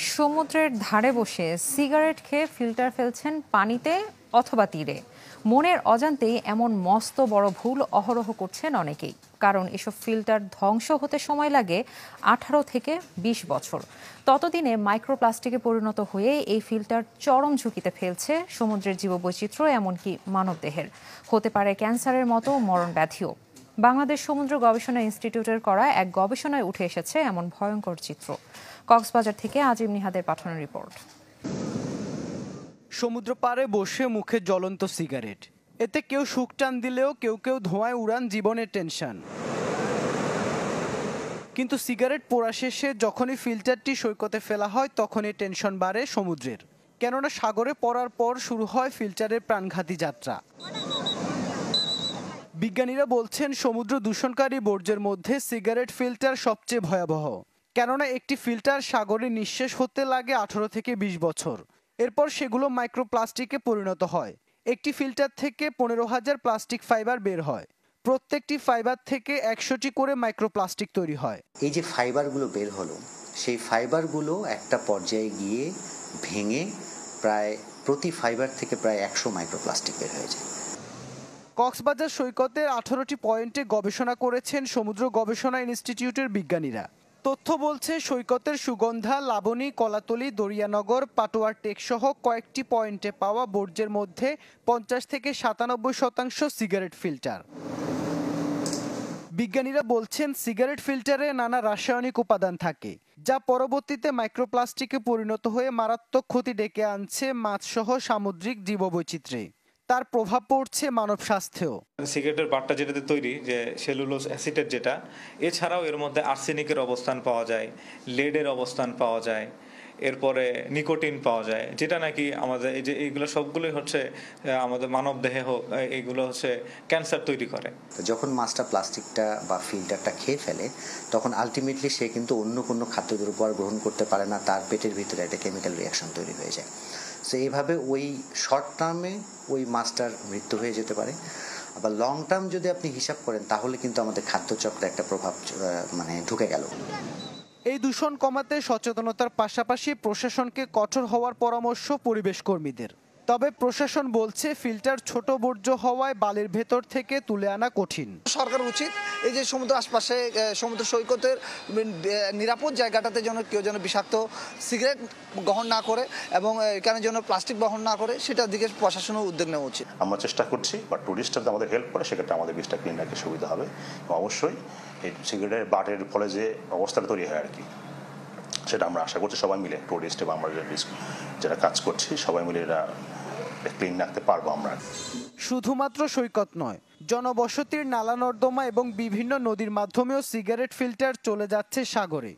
সমুদ্রের ধারে বসে সিগারেট খেয়ে ফিল্টার ফেলছেন পানিতে অথবা তীরে। মনের অজান্তেই এমন মস্ত বড় ভুল অহরহ করছেন অনেকেই। কারণ এসব ফিল্টার ধ্বংস হতে সময় লাগে 18 থেকে 20 বছর। ততদিনে মাইক্রোপ্লাস্টিকে পরিণত হয়ে এই ফিল্টার চরম ঝুঁকিতে ফেলছে সমুদ্রের জীববৈচিত্র্য, এমনকি মানবদেহের। হতে পারে ক্যান্সারের মতো মরণ ব্যাধিও। বাংলাদেশ সমুদ্র গবেষণা ইনস্টিটিউটের করা এক গবেষণায় উঠে এসেছে এমন ভয়ঙ্কর চিত্র। কক্সবাজার থেকে আজিম নিহাদের পাঠানো রিপোর্ট। সমুদ্র পাড়ে বসে মুখে জ্বলন্ত সিগারেট, এতে কেউ সুখ টান দিলেও কেউ কেউ ধোঁয়ায় উড়ান জীবনের টেনশন। কিন্তু সিগারেট পোড়া শেষে যখনই ফিল্টারটি সৈকতে ফেলা হয় তখনই টেনশন বাড়ে সমুদ্রের। কেননা সাগরে পড়ার পর শুরু হয় ফিল্টারের প্রাণঘাতী যাত্রা। বিজ্ঞানীরা বলছেন সমুদ্র দূষণকারী বর্জ্যের মধ্যে সিগারেট ফিল্টার সবচেয়ে ভয়াবহ। কেননা একটি ফিল্টার সাগরে নিঃশেষ হতে লাগে 18 থেকে 20 বছর। এরপর সেগুলো মাইক্রোপ্লাস্টিকে পরিণত হয়। একটি ফিল্টার থেকে 15,000 প্লাস্টিক ফাইবার বের হয়। প্রত্যেকটি ফাইবার থেকে 100টি করে মাইক্রোপ্লাস্টিক তৈরি হয়। এই যে ফাইবারগুলো বের হলো, সেই ফাইবারগুলো একটা পর্যায়ে গিয়ে ভেঙে প্রায় প্রতি ফাইবার থেকে প্রায় 100 মাইক্রোপ্লাস্টিক বের হয়ে যায়। কক্সবাজার সৈকতের 18টি পয়েন্টে গবেষণা করেছেন সমুদ্র গবেষণা ইনস্টিটিউটের বিজ্ঞানীরা। তথ্য বলছে সৈকতের সুগন্ধা, লাবণী, কলাতলী, দরিয়ানগর, পাটোয়ার টেক সহ কয়েকটি পয়েন্টে পাওয়া বর্জ্যের মধ্যে 50 থেকে 97% সিগারেট ফিল্টার। বিজ্ঞানীরা বলছেন সিগারেট ফিল্টারে নানা রাসায়নিক উপাদান থাকে, যা পরবর্তীতে মাইক্রোপ্লাস্টিকে পরিণত হয়ে মারাত্মক ক্ষতি ডেকে আনছে মাছসহ সামুদ্রিক জীববৈচিত্র্যে। তার প্রভাব পড়ছে মানব স্বাস্থ্যেও। সিগারেটের বাটটা যেটাতে তৈরি, যে সেলুলোজ অ্যাসিডের যেটা, এছাড়াও এর মধ্যে আর্সেনিকের অবস্থান পাওয়া যায়, লেডের অবস্থান পাওয়া যায়, এরপরে নিকোটিন পাওয়া যায়, যেটা নাকি আমাদের এই যে এইগুলো সবগুলোই হচ্ছে আমাদের মানব দেহে হোক, এইগুলো হচ্ছে ক্যান্সার তৈরি করে। যখন মাছটা প্লাস্টিকটা বা ফিল্টারটা খেয়ে ফেলে তখন আলটিমেটলি সে কিন্তু অন্য কোনো খাদ্যদ্রব্য আর গ্রহণ করতে পারে না, তার পেটের ভিতরে একটা কেমিক্যাল রিয়াকশন তৈরি হয়ে যায়। সো এইভাবে ওই শর্ট টার্মে ওই মাছটার মৃত্যু হয়ে যেতে পারে। আবার লং টার্ম যদি আপনি হিসাব করেন তাহলে কিন্তু আমাদের খাদ্যচক্রে একটা প্রভাব ঢুকে গেল। এই দূষণ কমাতে সচেতনতার পাশাপাশি প্রশাসনকে কঠোর হওয়ার পরামর্শ পরিবেশ কর্মীদের। তবে প্রশাসন বলছে ফিল্টার ছোট বর্জ্য হওয়ায় বালির ভেতর থেকে তুলে আনা কঠিন। সরকার উচিত এই যে সমুদ্র আশপাশে সমুদ্র সৈকতের নিরাপদ জায়গাটাতে কেউ যেন বিষাক্ত সিগারেট গ্রহণ না করে এবং এখানে যেন প্লাস্টিক বহন না করে, সেটার দিকে প্রশাসনের উদ্যোগ নেওয়া উচিত। আমরা চেষ্টা করছি, বা টুরিস্টরা আমাদের হেল্প করে, সেক্ষেত্রে আমাদের বীজটা ক্লিন রাখতে সুবিধা হবে। অবশ্যই এই সিগারেটের বাটের ফলে যে অবস্থাটা তৈরি হয় আর কি, সেটা আমরা আশা করছি সবাই মিলে, টুরিস্ট এবং আমরা যারা কাজ করছি সবাই মিলে এটা ক্লিন রাখতে পারবো আমরা। শুধুমাত্র সৈকত নয়, জনবসতির নালা নর্দমা এবং বিভিন্ন নদীর মাধ্যমেও সিগারেট ফিল্টার চলে যাচ্ছে সাগরে।